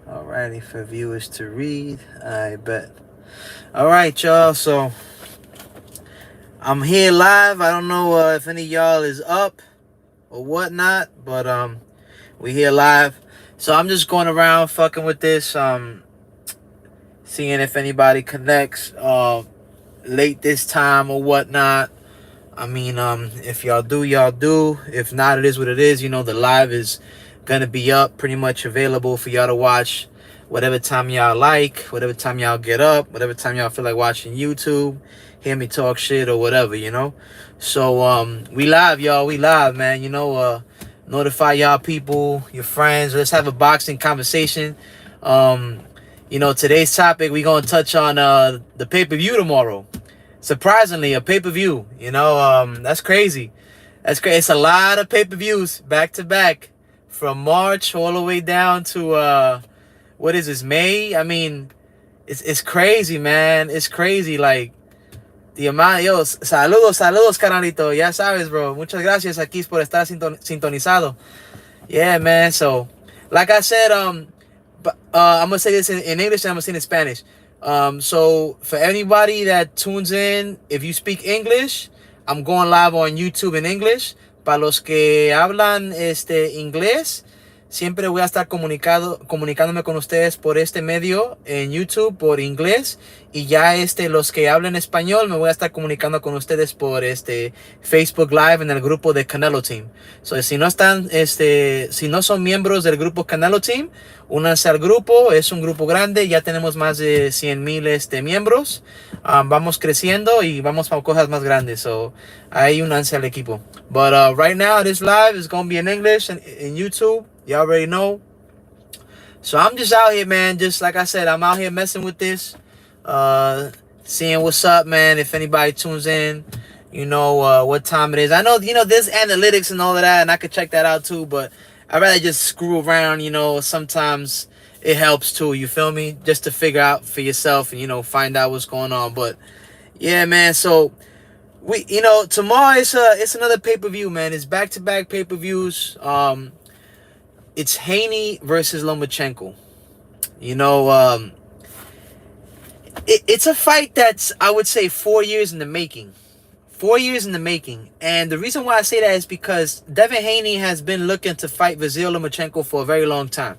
Alrighty, for viewers to read. I bet. Alright, y'all. So I'm here live. I don't know if any of y'all is up or whatnot, but we here live. So I'm just going around fucking with this, seeing if anybody connects late this time or whatnot. I mean, if y'all do, y'all do. If not, it is what it is. You know, the live is gonna be up, pretty much available for y'all to watch whatever time y'all like, whatever time y'all get up, whatever time y'all feel like watching YouTube, hear me talk shit or whatever, you know. So we live, y'all. We live, man. You know, notify y'all people, your friends. Let's have a boxing conversation. You know, today's topic, we gonna touch on the pay-per-view tomorrow. Surprisingly, a pay-per-view. You know, that's crazy. That's crazy. It's a lot of pay-per-views back to back, from March all the way down to what is this, May? I mean, it's crazy, man. It's crazy. Like, the amount. Yo, saludos, carnalito. Ya sabes, bro. Muchas gracias aquí por estar sintonizado. Yeah, man. So, like I said, I'm gonna say this in English and I'm gonna say it in Spanish. So for anybody that tunes in, if you speak English, I'm going live on YouTube in English. Para los que hablan inglés, siempre voy a estar comunicándome con ustedes por este medio en YouTube por inglés, y ya los que hablan español me voy a estar comunicando con ustedes por Facebook Live en el grupo de Canelo Team. So, si no están si no son miembros del grupo Canelo Team, únanse al grupo. Es un grupo grande, ya tenemos más de 100,000 miembros. Vamos creciendo y vamos para cosas más grandes. So, ahí únanse al equipo. But right now, this live is going to be in English in YouTube. You already know. So I'm just out here, man. Just like I said, I'm out here messing with this. Seeing what's up, man. If anybody tunes in, you know what time it is. I know, you know, there's analytics and all of that, and I could check that out too, but I'd rather just screw around, you know. Sometimes it helps too, you feel me? Just to figure out for yourself and, you know, find out what's going on. But yeah, man, so you know, tomorrow it's another pay-per-view, man. It's back-to-back pay-per-views. It's Haney versus Lomachenko. You know, it's a fight that's, I would say, 4 years in the making. 4 years in the making. And the reason why I say that is because Devin Haney has been looking to fight Vasyl Lomachenko for a very long time.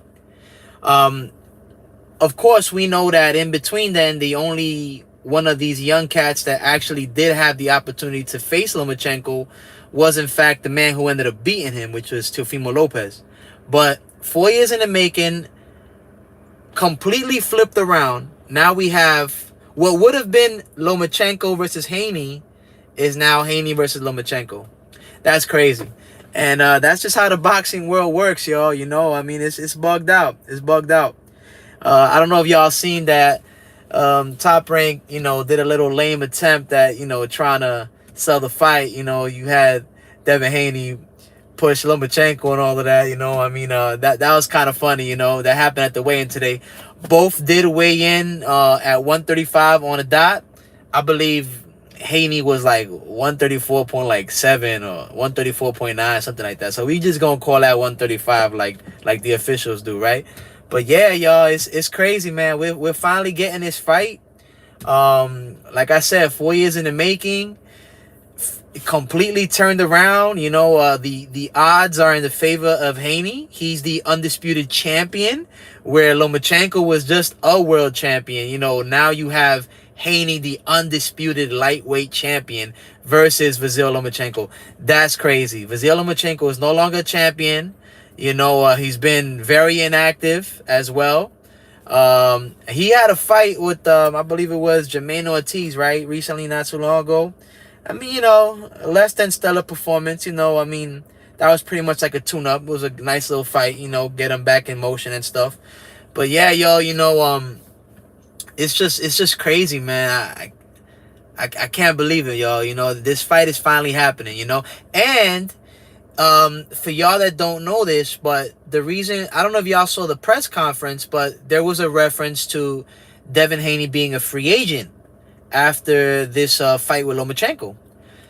Of course, we know that in between then, the only one of these young cats that actually did have the opportunity to face Lomachenko was, in fact, the man who ended up beating him, which was Teofimo Lopez. But 4 years in the making, completely flipped around. Now we have what would have been Lomachenko versus Haney is now Haney versus Lomachenko. That's crazy. And that's just how the boxing world works, y'all. You know, I mean, it's bugged out. It's bugged out. I don't know if y'all seen that Top Rank, you know, did a little lame attempt at, you know, trying to sell the fight. You know, you had Devin Haney push Lomachenko and all of that, you know. I mean, that was kind of funny, you know. That happened at the weigh-in today. Both did weigh in at 135 on a dot. I believe Haney was like 134.7 or 134.9, something like that. So we just gonna call that 135 like the officials do, right? But yeah, y'all, it's crazy, man. We're finally getting this fight. Like I said, 4 years in the making. Completely turned around. You know, the odds are in the favor of Haney. He's the undisputed champion, where Lomachenko was just a world champion. You know, now you have Haney, the undisputed lightweight champion, versus Vasyl Lomachenko. That's crazy. Vasyl Lomachenko is no longer a champion. You know, he's been very inactive as well. He had a fight with, I believe it was Jermaine Ortiz, right? Recently, not too long ago. I mean, you know, less than stellar performance, you know. I mean, that was pretty much like a tune-up. It was a nice little fight, you know, get him back in motion and stuff. But yeah, yo, you know, it's just crazy, man. I can't believe it, y'all. You know, this fight is finally happening, you know. And for y'all that don't know this, but the reason, I don't know if y'all saw the press conference, but there was a reference to Devin Haney being a free agent after this fight with Lomachenko.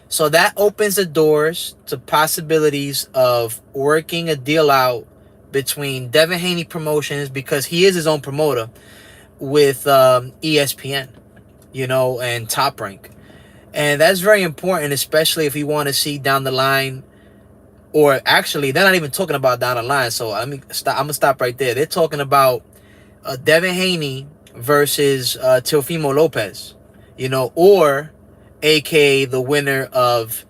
So that opens the doors to possibilities of working a deal out between Devin Haney Promotions, because he is his own promoter, with ESPN, you know, and Top Rank. And that's very important, especially if you want to see down the line, or actually, they're not even talking about down the line. So I'm gonna stop right there. They're talking about Devin Haney versus Teofimo Lopez, you know, or aka the winner of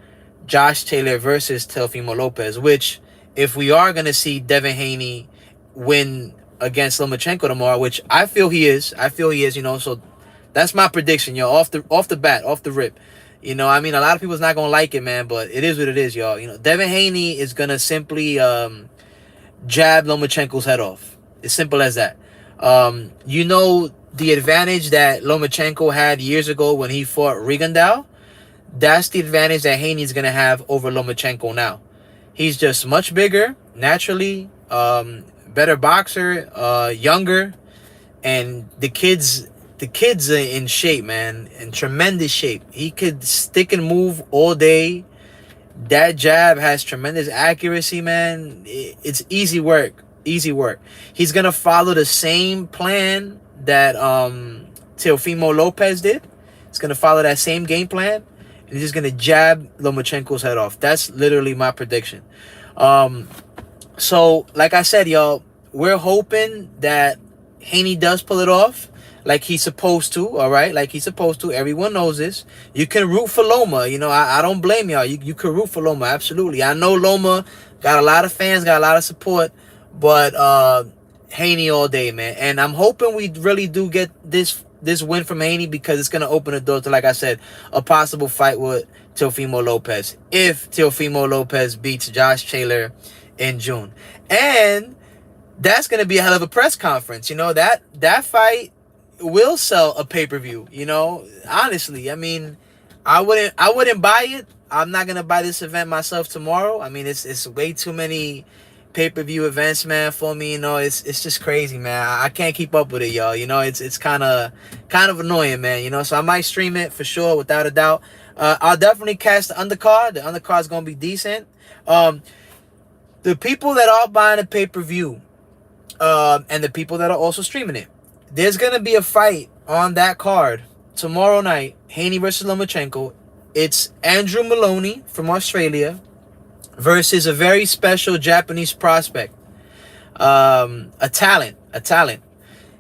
Josh Taylor versus Teofimo Lopez, which, if we are going to see Devin Haney win against Lomachenko tomorrow, which I feel he is, you know, so that's my prediction, yo, off the bat, off the rip. You know, I mean, a lot of people's not going to like it, man, but it is what it is, y'all. You know, Devin Haney is going to simply jab Lomachenko's head off. It's simple as that. You know, the advantage that Lomachenko had years ago when he fought Rigondeaux, that's the advantage that Haney's going to have over Lomachenko now. He's just much bigger, naturally, better boxer, younger, and the kid's in shape, man, in tremendous shape. He could stick and move all day. That jab has tremendous accuracy, man. It's easy work. Easy work. He's going to follow the same plan that Teofimo Lopez did. He's going to follow that same game plan. And he's just going to jab Lomachenko's head off. That's literally my prediction. So, like I said, y'all, we're hoping that Haney does pull it off like he's supposed to, all right? Like he's supposed to. Everyone knows this. You can root for Loma. You know, I don't blame y'all. You can root for Loma, absolutely. I know Loma got a lot of fans, got a lot of support, but Haney all day, man. And I'm hoping we really do get this win from Haney, because it's going to open the door to, like I said, a possible fight with Teofimo Lopez, if Teofimo Lopez beats Josh Taylor in June. And that's going to be a hell of a press conference. You know, that fight will sell a pay-per-view, you know, honestly. I mean, I wouldn't buy it. I'm not going to buy this event myself tomorrow. I mean, it's way too many pay-per-view events, man, for me. You know, it's just crazy, man. I can't keep up with it, y'all. You know, it's kind of annoying, man, you know. So I might stream it for sure, without a doubt. I'll definitely catch the undercard. The undercard is going to be decent. The people that are buying the pay-per-view, and the people that are also streaming it, there's going to be a fight on that card tomorrow night, Haney versus Lomachenko. It's Andrew Maloney from Australia versus a very special Japanese prospect. A talent.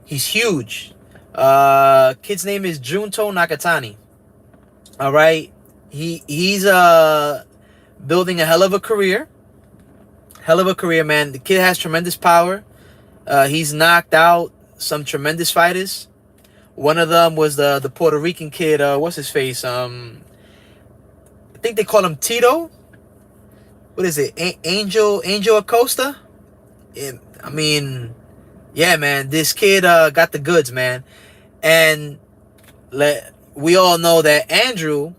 He's huge. Kid's name is Junto Nakatani. All right. He's building a hell of a career. Man. The kid has tremendous power. He's knocked out some tremendous fighters. One of them was the Puerto Rican kid, what's his face? I think they call him Tito. What is it? Angel Acosta? I mean, yeah, man, this kid got the goods, man. And we all know that Andrew,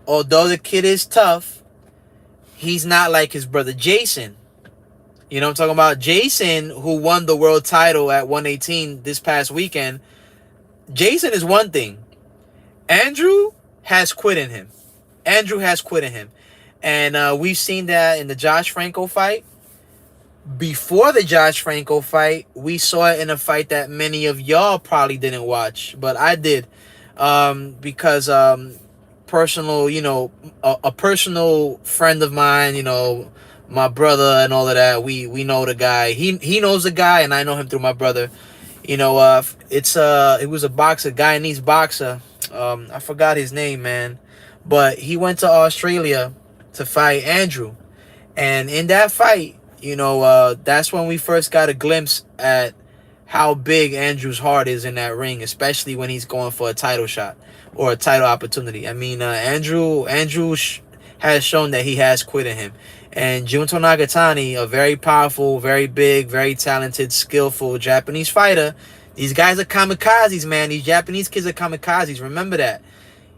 although the kid is tough, he's not like his brother Jason. You know what I'm talking about? Jason, who won the world title at 118 this past weekend. Jason is one thing. Andrew has quit in him. And we've seen that in the Josh Franco fight. Before the Josh Franco fight, we saw it in a fight that many of y'all probably didn't watch, but I did. Because personal, you know, a personal friend of mine, you know, my brother and all of that, we know the guy. He knows the guy, and I know him through my brother. You know, it was a boxer, Guyanese boxer. I forgot his name, man, but he went to Australia to fight Andrew, and in that fight, you know, that's when we first got a glimpse at how big Andrew's heart is in that ring, especially when he's going for a title shot or a title opportunity. I mean, Andrew has shown that he has quit in him. And Junto Nagatani, a very powerful, very big, very talented, skillful Japanese fighter. These guys are kamikazes, man. These Japanese kids are kamikazes. Remember that.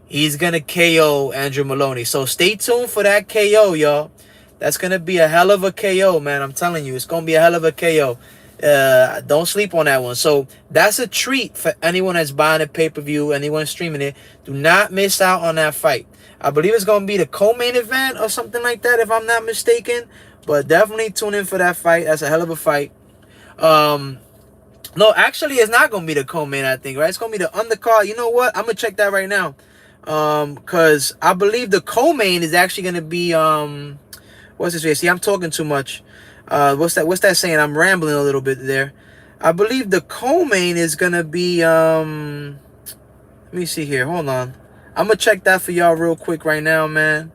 He's going to KO Andrew Maloney. So stay tuned for that KO, y'all. That's going to be a hell of a KO, man. I'm telling you, it's going to be a hell of a KO. Don't sleep on that one. So that's a treat for anyone that's buying a pay-per-view, anyone streaming it. Do not miss out on that fight. I believe it's going to be the co-main event or something like that, if I'm not mistaken. But definitely tune in for that fight. That's a hell of a fight. No, actually, it's not gonna be the co-main. I think, right? It's gonna be the undercard. You know what? I'm gonna check that right now. Cause I believe the co-main is actually gonna be what's this way? See, I'm talking too much. What's that saying? I'm rambling a little bit there. I believe the co-main is gonna be let me see here. Hold on. I'm gonna check that for y'all real quick right now, man.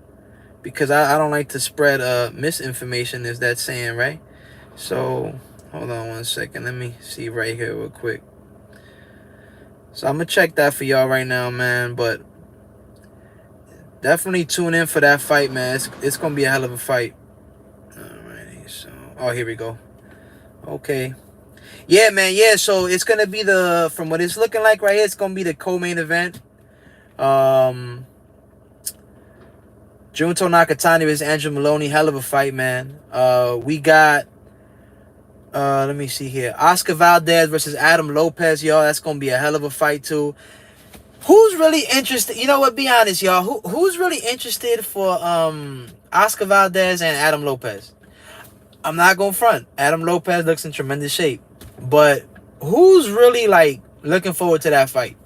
Because I don't like to spread misinformation, is that saying, right? So hold on one second. Let me see right here real quick. So I'm gonna check that for y'all right now, man. But definitely tune in for that fight, man. It's gonna be a hell of a fight. Alrighty, so here we go. Okay. Yeah, man, yeah, so it's gonna be from what it's looking like right here, it's gonna be the co-main event. Junto Nakatani versus Andrew Maloney, hell of a fight, man. We got let me see here. Oscar Valdez versus Adam Lopez, y'all. That's gonna be a hell of a fight too. Who's really interested? You know what? Be honest, y'all. Who's really interested for Oscar Valdez and Adam Lopez? I'm not gonna front. Adam Lopez looks in tremendous shape, but who's really like looking forward to that fight?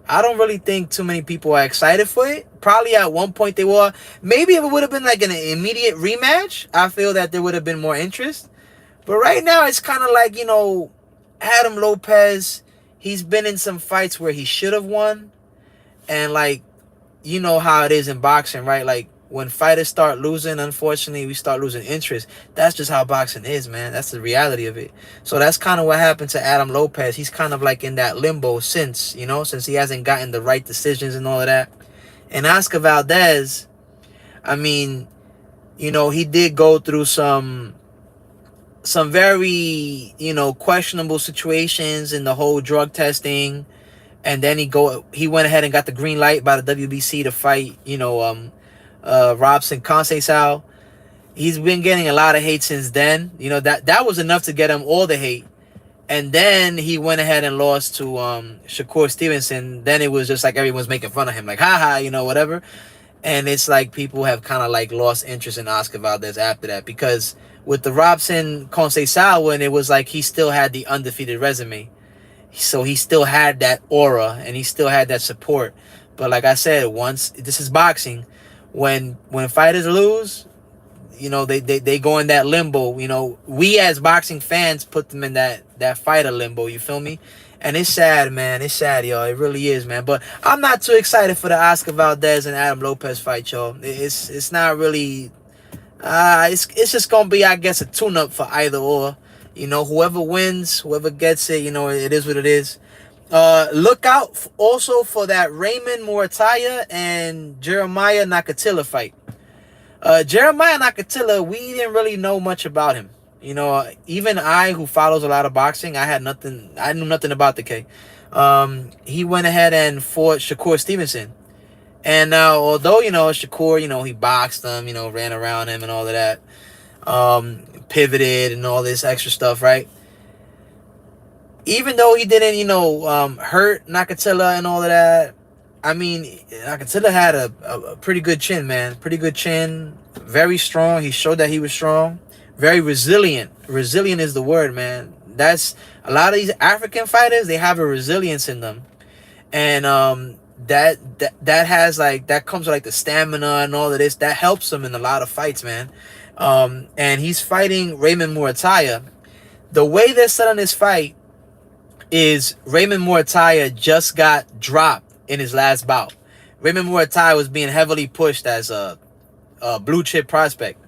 I don't really think too many people are excited for it. Probably at one point they were. Maybe if it would have been like an immediate rematch, I feel that there would have been more interest. But right now, it's kind of like, you know, Adam Lopez, he's been in some fights where he should have won. And like, you know how it is in boxing, right? Like, when fighters start losing, unfortunately, we start losing interest. That's just how boxing is, man. That's the reality of it. So that's kind of what happened to Adam Lopez. He's kind of like in that limbo since he hasn't gotten the right decisions and all of that. And Oscar Valdez, I mean, he did go through some very, questionable situations in the whole drug testing. And then he went ahead and got the green light by the WBC to fight, Robson Conceição. He's been getting a lot of hate since then. That was enough to get him all the hate. And then he went ahead and lost to Shakur Stevenson. Then it was just like everyone's making fun of him, like, haha, whatever. And it's like people have kind of like lost interest in Oscar Valdez after that, because with the Robson Conceição one, it was like he still had the undefeated resume. So he still had that aura and he still had that support. But like I said, once this is boxing, when fighters lose, they go in that limbo. We as boxing fans put them in that fighter limbo. You feel me? And it's sad, man. It's sad, y'all. It really is, man. But I'm not too excited for the Oscar Valdez and Adam Lopez fight, y'all. It's not really. It's just gonna be, I guess, a tune-up for either or. Whoever wins, whoever gets it, it is what it is. Look out also for that Raymond Murataya and Jeremiah Nakatila fight. Jeremiah Nakatila, we didn't really know much about him. Even I, who follows a lot of boxing, I knew nothing about the K. He went ahead and fought Shakur Stevenson. And now, although, Shakur, he boxed him, ran around him and all of that. Pivoted and all this extra stuff, right? Even though he didn't, hurt Nakatila and all of that, I mean, Nakatila had a pretty good chin, man. Pretty good chin. Very strong. He showed that he was strong. Very resilient. Resilient is the word, man. That's a lot of these African fighters, they have a resilience in them. And that has like, that comes with like the stamina and all of this. That helps them in a lot of fights, man. And he's fighting Raymond Murataya. The way they're selling this fight is Raymond Murataya just got dropped in his last bout. Raymond Murataya was being heavily pushed as a blue chip prospect.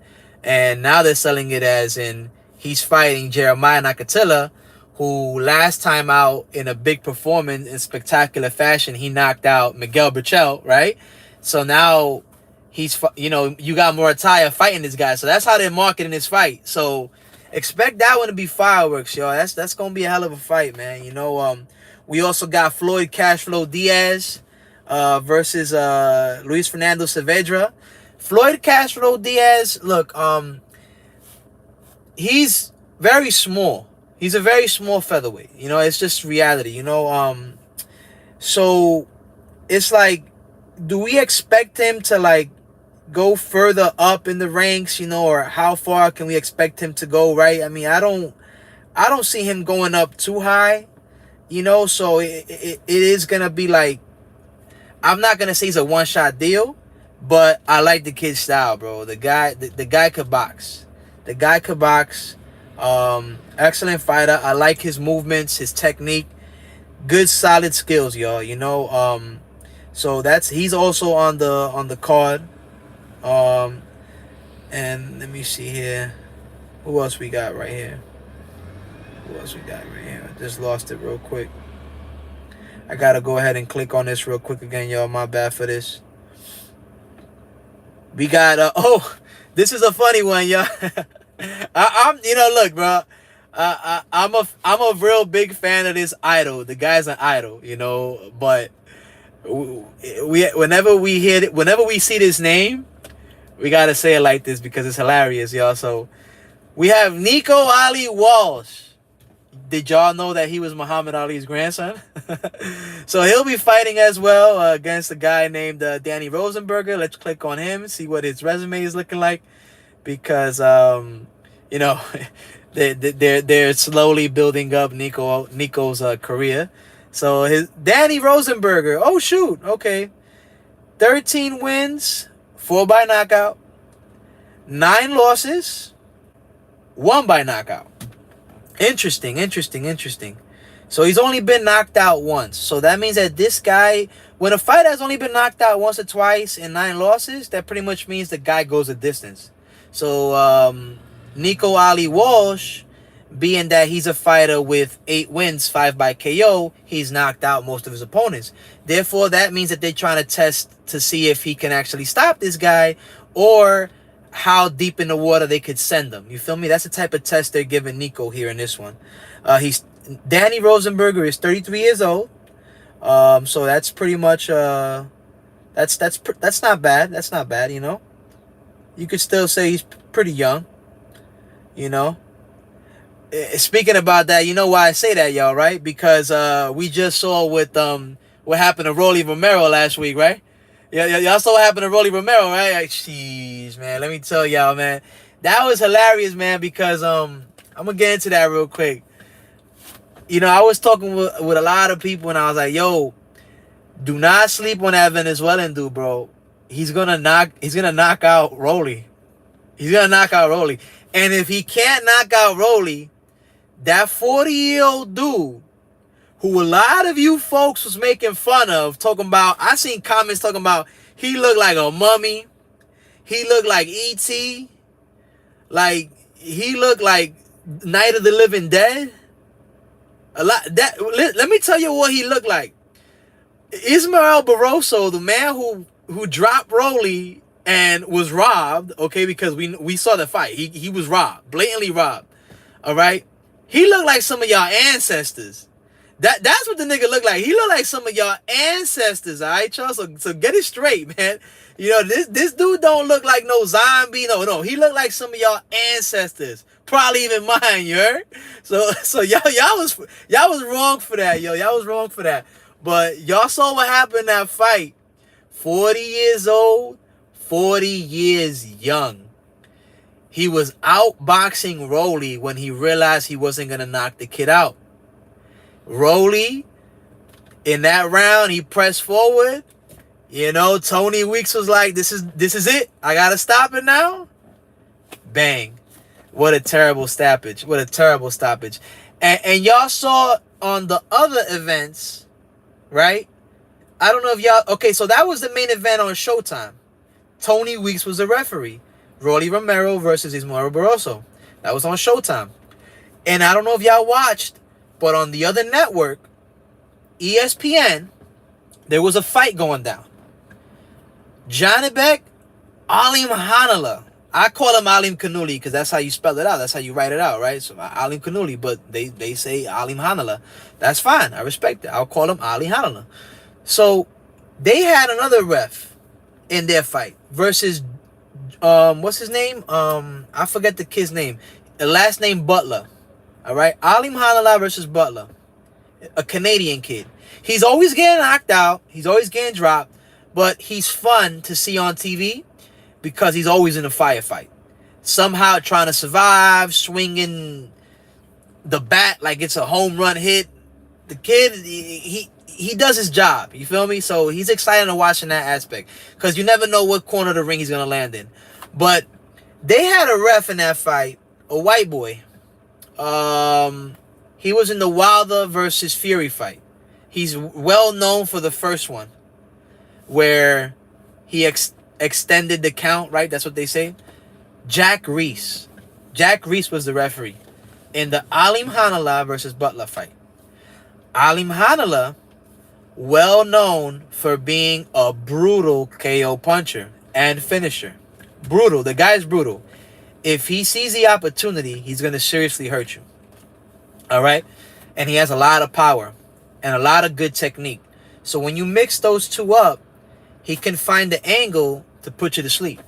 And now they're selling it as in he's fighting Jeremiah Nakatila, who last time out in a big performance in spectacular fashion, he knocked out Miguel Berchelt, right? So now he's, you got Murataya fighting this guy. So that's how they're marketing this fight. So expect that one to be fireworks, y'all. That's going to be a hell of a fight, man. We also got Floyd Cashflow Diaz versus Luis Fernando Saavedra. Floyd Cashflow Diaz, look, he's very small. He's a very small featherweight. It's just reality, So it's like, do we expect him to like go further up in the ranks, you know, or how far can we expect him to go, right? I mean, I don't see him going up too high, you know, so it is gonna be like, I'm not gonna say it's a one-shot deal, but I like the kid's style, bro. The guy could box. The guy could box. Excellent fighter. I like his movements, his technique, good solid skills, y'all. You know, so he's also on the card. And let me see here. Who else we got right here? I just lost it real quick. I gotta go ahead and click on this real quick again, y'all. My bad for this. We got oh, this is a funny one, y'all. I'm you know, look, bro. I'm a real big fan of this idol. The guy's an idol, you know. But whenever we see this name, we gotta say it like this because it's hilarious, y'all. So we have Nico Ali Walsh. Did y'all know that he was Muhammad Ali's grandson? So he'll be fighting as well against a guy named Danny Rosenberger. Let's click on him, see what his resume is looking like, because you know, they're slowly building up Nico's career. So his Danny Rosenberger. Oh shoot, okay, 13 wins, 4 by knockout, 9 losses, 1 by knockout. Interesting. So he's only been knocked out once. So that means that this guy, when a fighter has only been knocked out once or twice in 9 losses, that pretty much means the guy goes a distance. So Nico Ali Walsh, being that he's a fighter with 8 wins, 5 by KO, he's knocked out most of his opponents. Therefore, that means that they're trying to test to see if he can actually stop this guy, or how deep in the water they could send him. You feel me? That's the type of test they're giving Nico here in this one. Danny Rosenberger is 33 years old. So that's pretty much that's not bad. That's not bad, you know. You could still say he's pretty young, you know. Speaking about that, you know why I say that, y'all, right? Because we just saw with what happened to Rolly Romero last week, right? Yeah, y'all saw what happened to Rolly Romero, right? Like, jeez, man. Let me tell y'all, man. That was hilarious, man, because I'm gonna get into that real quick. You know, I was talking with a lot of people, and I was like, yo, do not sleep on that Venezuelan dude, bro. He's gonna knock out Rolly. He's gonna knock out Rolly. And if he can't knock out Rolly, that 40-year-old dude, who a lot of you folks was making fun of, talking about, I seen comments talking about he looked like a mummy, he looked like E.T., like he looked like Night of the Living Dead. Let me tell you what he looked like. Ismael Barroso, the man who dropped Rolly and was robbed, okay, because we saw the fight. He was robbed, blatantly robbed. All right, he looked like some of y'all ancestors. That's what the nigga looked like. He looked like some of y'all ancestors, all right, y'all? So get it straight, man. You know, this dude don't look like no zombie. No. He looked like some of y'all ancestors. Probably even mine, you heard? So y'all was wrong for that, yo. Y'all was wrong for that. But y'all saw what happened in that fight. 40 years old, 40 years young. He was outboxing Rolly when he realized he wasn't going to knock the kid out. Rolly, in that round, he pressed forward. You know, Tony Weeks was like, this is it. I got to stop it now. Bang. What a terrible stoppage. What a terrible stoppage. And y'all saw on the other events, right? I don't know if y'all... Okay, so that was the main event on Showtime. Tony Weeks was a referee. Rolly Romero versus Ismael Barroso. That was on Showtime. And I don't know if y'all watched, but on the other network, ESPN, there was a fight going down. Janibek Alim Hanala. I call him Alim Kanuli because that's how you spell it out. That's how you write it out, right? So Alim Kanuli, but they say Alim Hanala. That's fine. I respect it. I'll call him Ali Hanala. So they had another ref in their fight versus what's his name? I forget the kid's name. The last name Butler. All right, Alim Hanala versus Butler, a Canadian kid. He's always getting knocked out. He's always getting dropped, but he's fun to see on TV because he's always in a firefight. Somehow trying to survive, swinging the bat like it's a home run hit. The kid, he does his job. You feel me? So he's excited to watch in that aspect, because you never know what corner of the ring he's going to land in. But they had a ref in that fight, a white boy. He was in the Wilder versus Fury fight. He's well known for the first one, where he extended the count, right? That's what they say. Jack Reese. Jack Reese was the referee in the Alim Hanala versus Butler fight. Alim Hanala, well known for being a brutal KO puncher and finisher. Brutal. The guy's brutal. If he sees the opportunity, he's going to seriously hurt you. All right? And he has a lot of power and a lot of good technique. So when you mix those two up, he can find the angle to put you to sleep.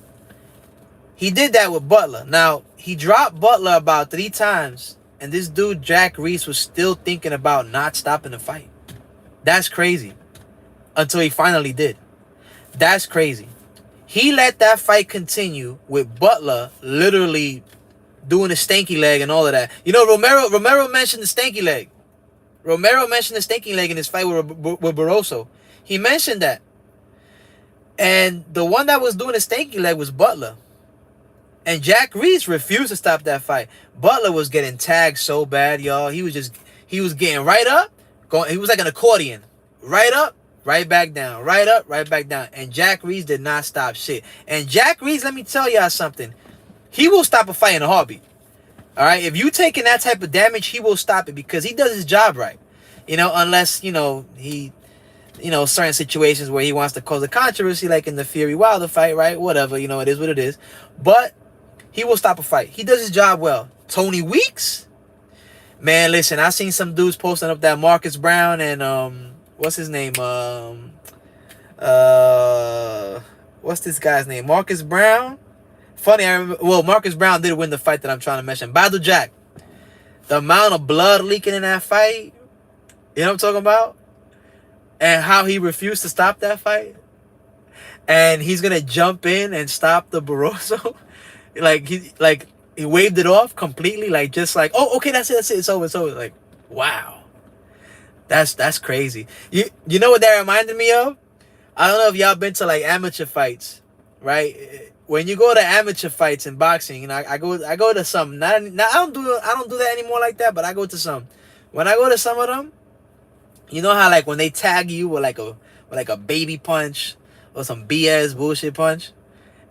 He did that with Butler. Now, he dropped Butler about 3 times, and this dude, Jack Reese, was still thinking about not stopping the fight. That's crazy. Until he finally did. That's crazy. He let that fight continue with Butler literally doing a stanky leg and all of that. You know, Romero mentioned the stanky leg. Romero mentioned the stanky leg in his fight with Barroso. He mentioned that. And the one that was doing the stanky leg was Butler. And Jack Reese refused to stop that fight. Butler was getting tagged so bad, y'all. He was getting right up. He was like an accordion. Right up, right back down. Right up, right back down. And Jack Reese did not stop shit. And Jack Reese, let me tell y'all something. He will stop a fight in a heartbeat. All right? If you taking that type of damage, he will stop it, because he does his job right. You know, unless, certain situations where he wants to cause a controversy, like in the Fury Wilder fight, right? Whatever, it is what it is. But he will stop a fight. He does his job well. Tony Weeks? Man, listen, I seen some dudes posting up that Marcus Brown and, what's his name? What's this guy's name? Marcus Brown? Funny, I remember, well, Marcus Brown did win the fight that I'm trying to mention. Badou Jack. The amount of blood leaking in that fight, you know what I'm talking about? And how he refused to stop that fight. And he's going to jump in and stop the Barroso. He waved it off completely, oh, okay, that's it, it's over. Like, wow. That's crazy. You know what that reminded me of? I don't know if y'all been to like amateur fights, right? When you go to amateur fights in boxing, I go to some. I don't do that anymore like that, but I go to some. When I go to some of them, you know how like when they tag you with like a baby punch or some BS bullshit punch,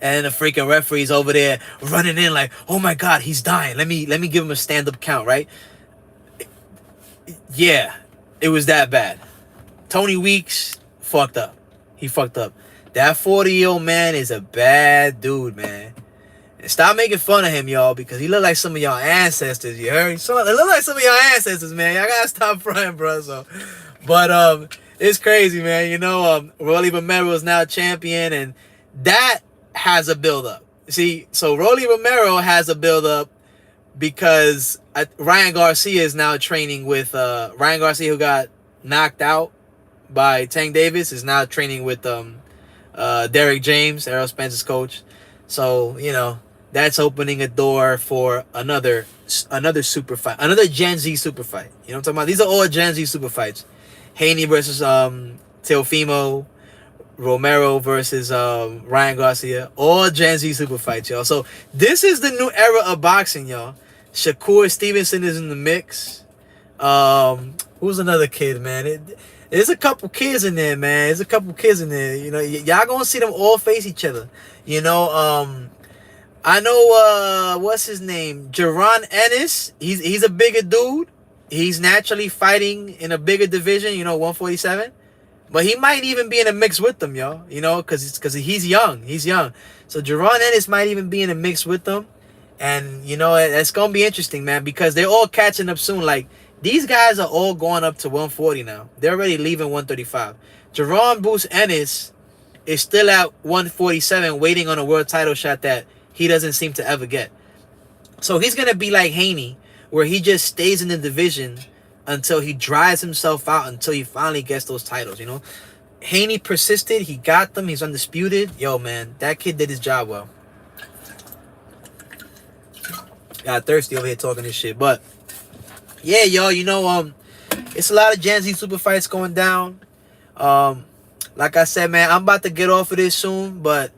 and the freaking referee's over there running in like, oh my God, he's dying. Let me give him a stand-up count, right? Yeah, it was that bad. Tony Weeks fucked up. He fucked up. That 40-year-old man is a bad dude, man. And stop making fun of him, y'all, because he look like some of y'all ancestors, you heard? So, it look like some of y'all ancestors, man. Y'all gotta stop fronting, bro. But it's crazy, man. Rolly Romero is now champion, and that has a build-up. See, so Rolly Romero has a build-up because Ryan Garcia is now training with Ryan Garcia, who got knocked out by Tank Davis, is now training with Derek James, Errol Spence's coach. So, that's opening a door for another super fight, another Gen Z super fight. You know what I'm talking about? These are all Gen Z super fights. Haney versus Teofimo, Romero versus Ryan Garcia, all Gen Z super fights, y'all. So this is the new era of boxing, y'all. Shakur Stevenson is in the mix. Who's another kid, man? There's a couple kids in there, man. There's a couple kids in there. Y'all gonna see them all face each other. I know what's his name? Jaron Ennis. He's a bigger dude. He's naturally fighting in a bigger division, 147. But he might even be in a mix with them, y'all. Because he's young. He's young. So Jaron Ennis might even be in a mix with them. And, it's going to be interesting, man, because they're all catching up soon. Like, these guys are all going up to 140 now. They're already leaving 135. Jaron Bruce Ennis is still at 147 waiting on a world title shot that he doesn't seem to ever get. So he's going to be like Haney, where he just stays in the division until he dries himself out, until he finally gets those titles, Haney persisted. He got them. He's undisputed. Yo, man, that kid did his job well. Got thirsty over here talking this shit. But yeah, y'all, you know, it's a lot of Gen Z super fights going down. Like I said, man, I'm about to get off of this soon, but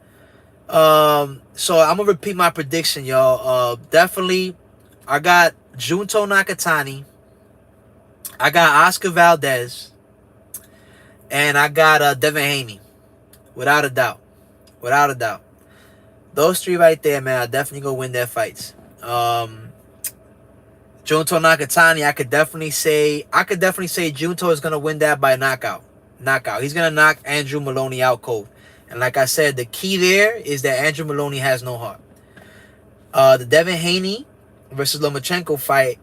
so I'm gonna repeat my prediction, y'all. Definitely, I got Junto Nakatani, I got Oscar Valdez, and I got Devin Haney, without a doubt, without a doubt. Those three right there, man, are definitely gonna win their fights. Junto Nakatani, I could definitely say Junto is gonna win that by knockout. He's gonna knock Andrew Maloney out cold. And like I said, the key there is that Andrew Maloney has no heart. The Devin Haney versus Lomachenko fight,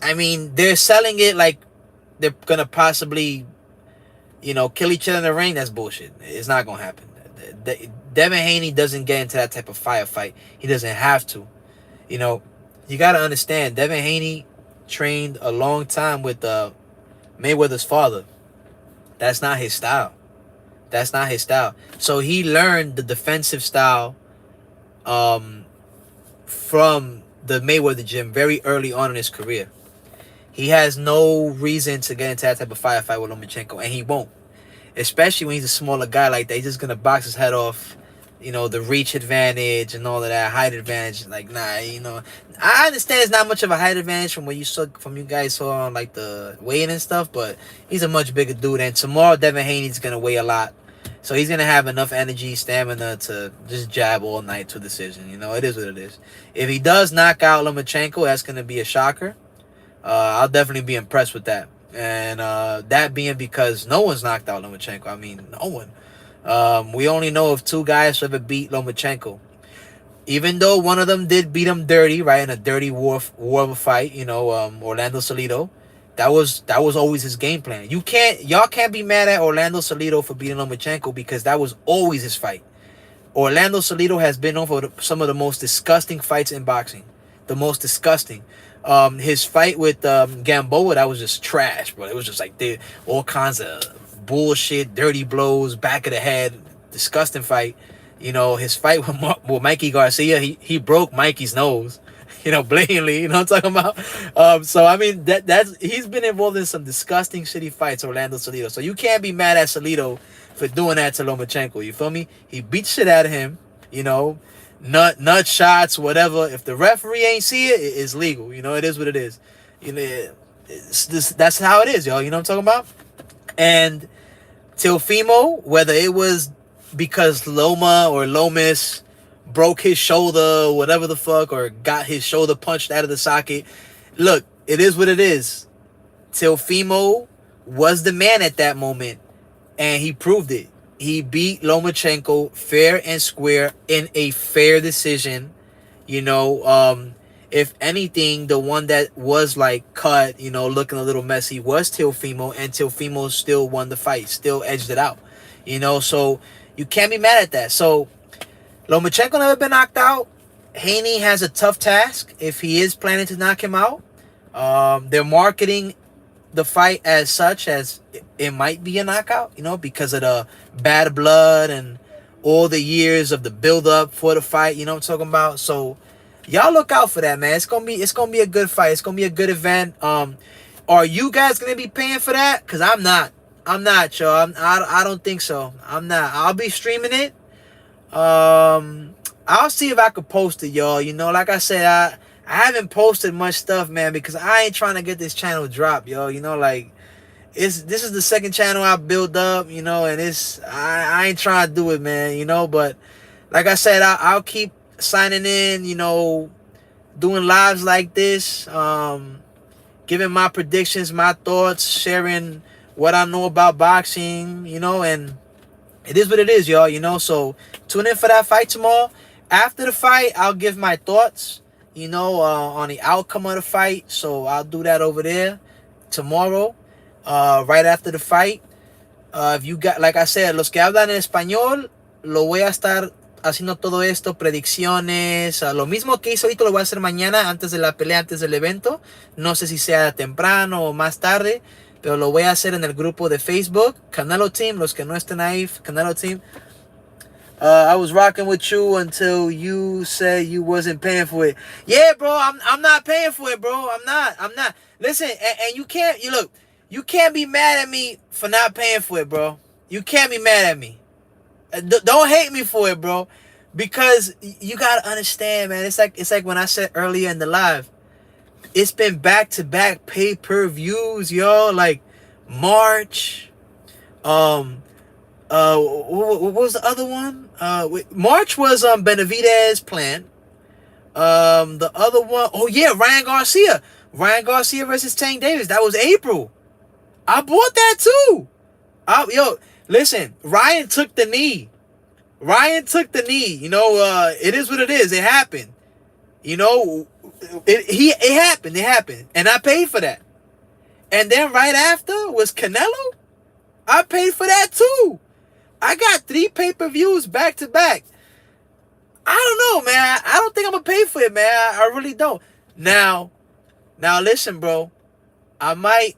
I mean, they're selling it like they're gonna possibly, you know, kill each other in the ring. That's bullshit. It's not gonna happen. Devin Haney doesn't get into that type of firefight. He doesn't have to. You know, you gotta understand, Devin Haney trained a long time with Mayweather's father. That's not his style. That's not his style. So he learned the defensive style from the Mayweather gym very early on in his career. He has no reason to get into that type of firefight with Lomachenko, and he won't. Especially when he's a smaller guy like that. He's just gonna box his head off. You know, the reach advantage and all of that, height advantage. Like, nah, you know, I understand it's not much of a height advantage from what you saw, from you guys saw on like the weighing and stuff, but he's a much bigger dude. And tomorrow, Devin Haney's gonna weigh a lot, so he's gonna have enough energy, stamina to just jab all night to a decision. You know, it is what it is. If he does knock out Lomachenko, that's gonna be a shocker. I'll definitely be impressed with that. And that being because no one's knocked out Lomachenko. I mean, no one. We only know of two guys who ever beat Lomachenko. Even though one of them did beat him dirty, right, in a dirty war of a fight, you know, Orlando Salido. That was always his game plan. Y'all can't be mad at Orlando Salido for beating Lomachenko because that was always his fight. Orlando Salido has been on for some of the most disgusting fights in boxing. The most disgusting. His fight with Gamboa, that was just trash, bro. It was just like all kinds of bullshit, dirty blows, back of the head, disgusting fight. You know, his fight with Mikey Garcia, he broke Mikey's nose, you know, blatantly. You know what I'm talking about? So I mean, he's been involved in some disgusting, shitty fights, Orlando Salido. So you can't be mad at Salido for doing that to Lomachenko. You feel me? He beat shit out of him. You know, nut shots, whatever. If the referee ain't see it, it's legal. You know, it is what it is. You know, that's how it is, y'all. You know what I'm talking about? And Teofimo, whether it was because Loma or Lomas broke his shoulder, whatever the fuck, or got his shoulder punched out of the socket, look, it is what it is. Teofimo was the man at that moment, and he proved it. He beat Lomachenko fair and square in a fair decision. You know, if anything, the one that was like cut, you know, looking a little messy was Teofimo, and Teofimo still won the fight, still edged it out. You know, so you can't be mad at that. So Lomachenko never been knocked out. Haney has a tough task if he is planning to knock him out. They're marketing the fight as such as it might be a knockout, you know, because of the bad blood and all the years of the build up for the fight, you know what I'm talking about? So y'all look out for that, man. It's gonna be a good fight. It's gonna be a good event. Are you guys gonna be paying for that? Cause I'm not, y'all. I don't think so. I'm not. I'll be streaming it. I'll see if I could post it, y'all. You know, like I said, I haven't posted much stuff, man, because I ain't trying to get this channel dropped, yo. You know, like this is the second channel I built up, you know, and I ain't trying to do it, man, you know. But like I said, I'll keep signing in, you know, doing lives like this, giving my predictions, my thoughts, sharing what I know about boxing, you know, and it is what it is, y'all, you know. So tune in for that fight tomorrow. After the fight, I'll give my thoughts, you know, on the outcome of the fight. So I'll do that over there tomorrow, right after the fight. If you got, like I said, los que hablan en español, lo voy a estar haciendo todo esto, predicciones, lo mismo que hice ahorita lo voy a hacer mañana, antes de la pelea, antes del evento. No sé si sea temprano o más tarde, pero lo voy a hacer en el grupo de Facebook, Canalo Team, los que no estén ahí, Canalo Team. I was rocking with you until you said you wasn't paying for it. Yeah, bro, I'm not paying for it, bro. I'm not. Listen, and you can't be mad at me for not paying for it, bro. You can't be mad at me. Don't hate me for it, bro. Because you gotta understand, man. It's like when I said earlier in the live. It's been back-to-back pay-per-views, yo. Like March. What was the other one? March was Benavidez plant. The other one, oh yeah, Ryan Garcia versus Tank Davis. That was April. I bought that too. Yo, listen, Ryan took the knee. You know, it is what it is. It happened. You know, it happened, and I paid for that. And then right after was Canelo. I paid for that too. I got 3 pay-per-views back to back. I don't know, man. I don't think I'm gonna pay for it, man. I really don't. Now listen, bro. I might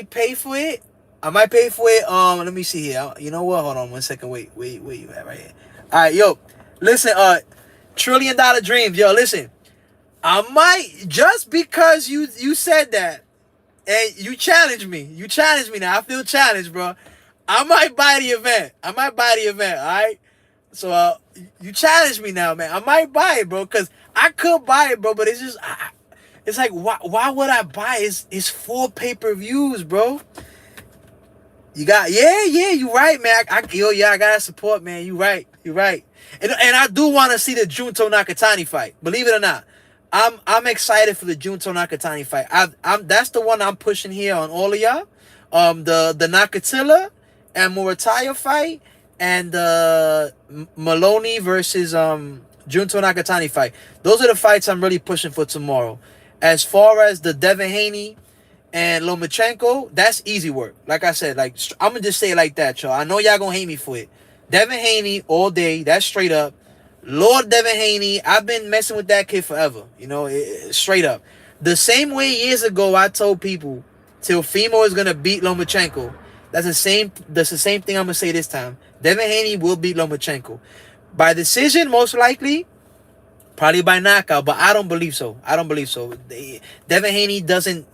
pay for it. Let me see here. You know what? Hold on 1 second. Wait, where you at? Right here. All right, yo. Listen, $1 trillion dreams, yo. Listen, I might, just because you said that and you challenged me. Now. I feel challenged, bro. I might buy the event. All right? So, you challenge me now, man. I might buy it, bro, because I could buy it, bro, but it's just, it's like, why would I buy it? It's 4 pay-per-views, bro. You got, you right, man. I gotta support, man. You right. And I do want to see the Junto Nakatani fight. Believe it or not. I'm excited for the Junto Nakatani fight. That's the one I'm pushing here on all of y'all. The Nakatila and Murataya fight, and the Maloney versus Junto Nakatani fight. Those are the fights I'm really pushing for tomorrow. As far as the Devin Haney and Lomachenko, that's easy work. Like I said, like I'm gonna just say it like that, y'all. I know y'all gonna hate me for it. Devin Haney all day. That's straight up. Lord Devin Haney, I've been messing with that kid forever. You know, straight up. The same way years ago I told people Teofimo is gonna beat Lomachenko. That's the same thing I'm gonna say this time. Devin Haney will beat Lomachenko. By decision, most likely. Probably by knockout, but I don't believe so. Devin Haney doesn't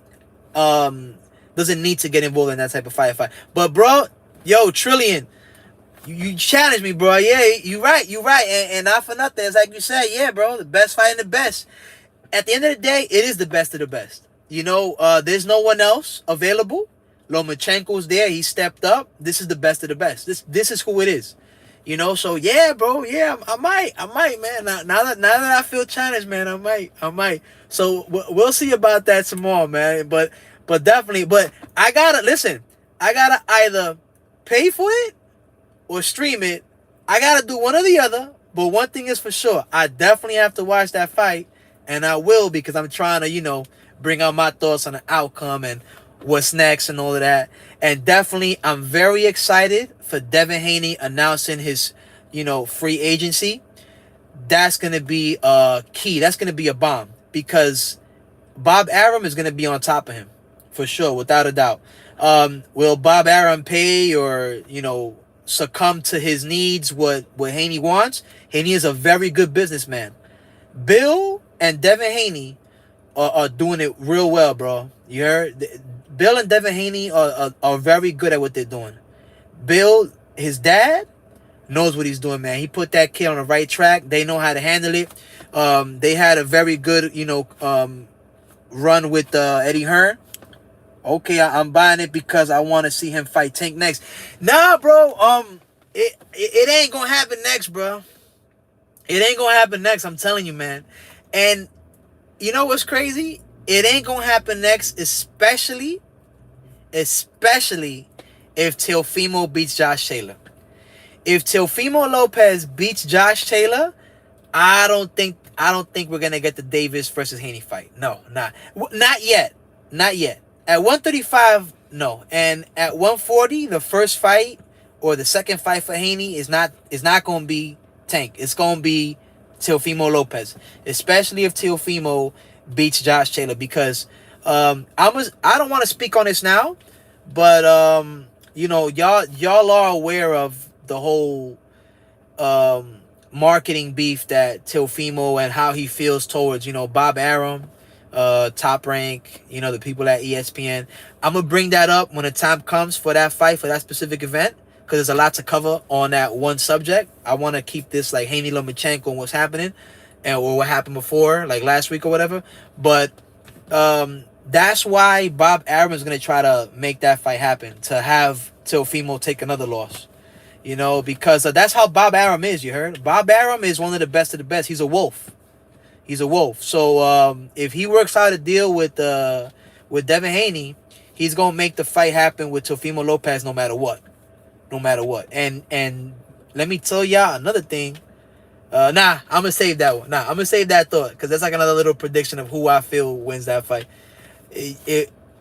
need to get involved in that type of fight. But bro, yo, Trillion, you challenge me, bro. Yeah, you right. And not for nothing. It's like you said, yeah, bro, the best fighting the best. At the end of the day, it is the best of the best. You know, there's no one else available. Lomachenko's there. He stepped up. This is the best of the best. This is who it is. You know, so yeah, bro. Yeah, I might, man. Now that I feel challenged, man, I might. So we'll see about that tomorrow, man. But definitely. But I gotta either pay for it or stream it. I gotta do one or the other. But one thing is for sure, I definitely have to watch that fight, and I will, because I'm trying to, you know, bring out my thoughts on the outcome and what's next and all of that. And definitely, I'm very excited for Devin Haney announcing his, you know, free agency. That's going to be key. That's going to be a bomb, because Bob Arum is going to be on top of him for sure, without a doubt. Will Bob Arum pay or, you know, succumb to his needs what Haney wants? Haney is a very good businessman. Bill and Devin Haney are doing it real well, bro. You heard? Bill and Devin Haney are very good at what they're doing. Bill, his dad, knows what he's doing, man. He put that kid on the right track. They know how to handle it. They had a very good, you know, run with Eddie Hearn. Okay, I'm buying it because I want to see him fight Tank next. Nah, bro. It ain't gonna happen next, bro. It ain't gonna happen next. I'm telling you, man. And you know what's crazy? It ain't gonna happen next, especially if Teofimo beats Josh Taylor. If Teofimo Lopez beats Josh Taylor, I don't think we're gonna get the Davis versus Haney fight. No, not yet. At 135, no. And at 140, the first fight or the second fight for Haney is not gonna be Tank. It's gonna be Teofimo Lopez, especially if Teofimo beats Josh Taylor, because I don't want to speak on this now, but you know, y'all are aware of the whole marketing beef that Teofimo and how he feels towards, you know, Bob Arum, Top Rank, you know, the people at ESPN. I'm gonna bring that up when the time comes for that fight, for that specific event, because there's a lot to cover on that one subject. I want to keep this like Haney Lomachenko and what's happening, and or what happened before, like last week or whatever. But that's why Bob Arum is gonna try to make that fight happen, to have Teofimo take another loss. You know, because that's how Bob Arum is, you heard? Bob Arum is one of the best. He's a wolf. He's a wolf. So if he works out a deal with Devin Haney, he's going to make the fight happen with Teofimo Lopez no matter what. No matter what. And let me tell y'all another thing. I'm going to save that one. I'm going to save that thought, because that's like another little prediction of who I feel wins that fight.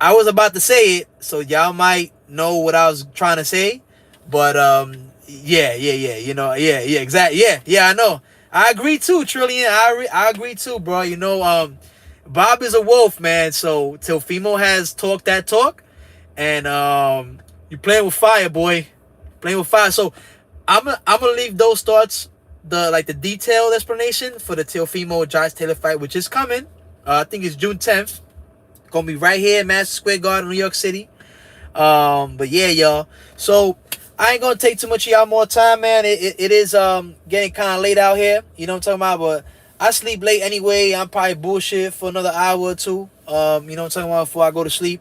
I was about to say it, so y'all might know what I was trying to say. But yeah, you know, exactly, yeah, I know. I agree too, Trillion. I agree too, bro. You know, Bob is a wolf, man. So Teofimo has talked that talk, and you playing with fire, boy, playing with fire. So I'm gonna leave those thoughts, the detailed explanation for the Teofimo Josh Taylor fight, which is coming. I think it's June 10th. Gonna be right here at Madison Square Garden, New York City. But yeah, y'all. So I ain't gonna take too much of y'all more time, man. It is getting kind of late out here. You know what I'm talking about? But I sleep late anyway. I'm probably bullshit for another hour or two. You know what I'm talking about, before I go to sleep.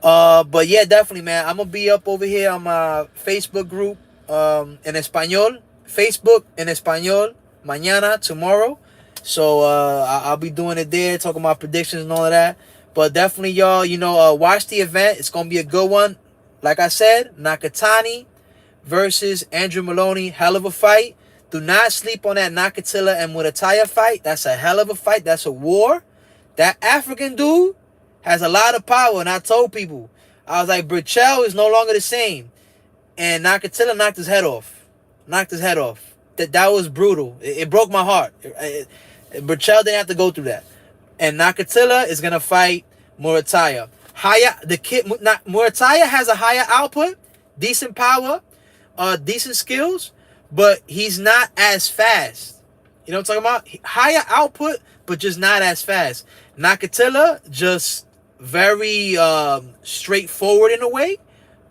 But yeah, definitely, man. I'm gonna be up over here on my Facebook group en español. Facebook en español. Mañana, tomorrow. So I'll be doing it there, talking about predictions and all of that. But definitely, y'all, you know, watch the event. It's gonna be a good one. Like I said, Nakatani versus Andrew Maloney, hell of a fight. Do not sleep on that Nakatila and Murataya fight. That's a hell of a fight. That's a war. That African dude has a lot of power. And I told people, I was like, Burchell is no longer the same. And Nakatila knocked his head off. Knocked his head off. That was brutal. It broke my heart. Burchell didn't have to go through that. And Nakatila is going to fight Murataya. Murataya has a higher output, decent power, decent skills, but he's not as fast. You know what I'm talking about? Higher output, but just not as fast. Nakatila, just very straightforward in a way,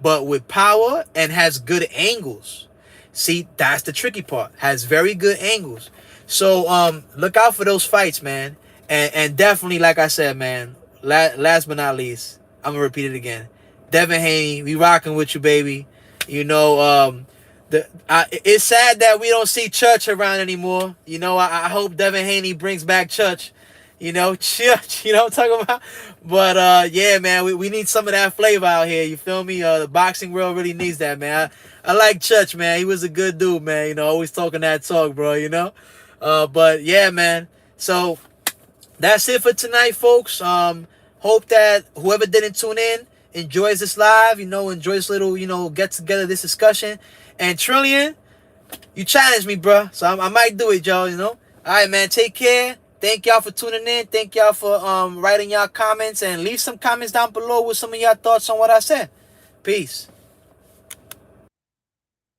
but with power and has good angles. See, that's the tricky part. Has very good angles. So look out for those fights, man. And definitely, like I said, man, last but not least, I'm going to repeat it again. Devin Haney, we rocking with you, baby. You know, it's sad that we don't see Church around anymore. You know, I hope Devin Haney brings back Church. You know, Church, you know what I'm talking about? But, yeah, man, we need some of that flavor out here. You feel me? The boxing world really needs that, man. I like Church, man. He was a good dude, man. You know, always talking that talk, bro, you know? But, yeah, man. So that's it for tonight, folks. Hope that whoever didn't tune in enjoys this live, you know, enjoys this little, you know, get together, this discussion. And Trillion, you challenged me, bro. So I might do it, y'all, you know. All right, man, take care. Thank y'all for tuning in. Thank y'all for writing y'all comments, and leave some comments down below with some of y'all thoughts on what I said. Peace.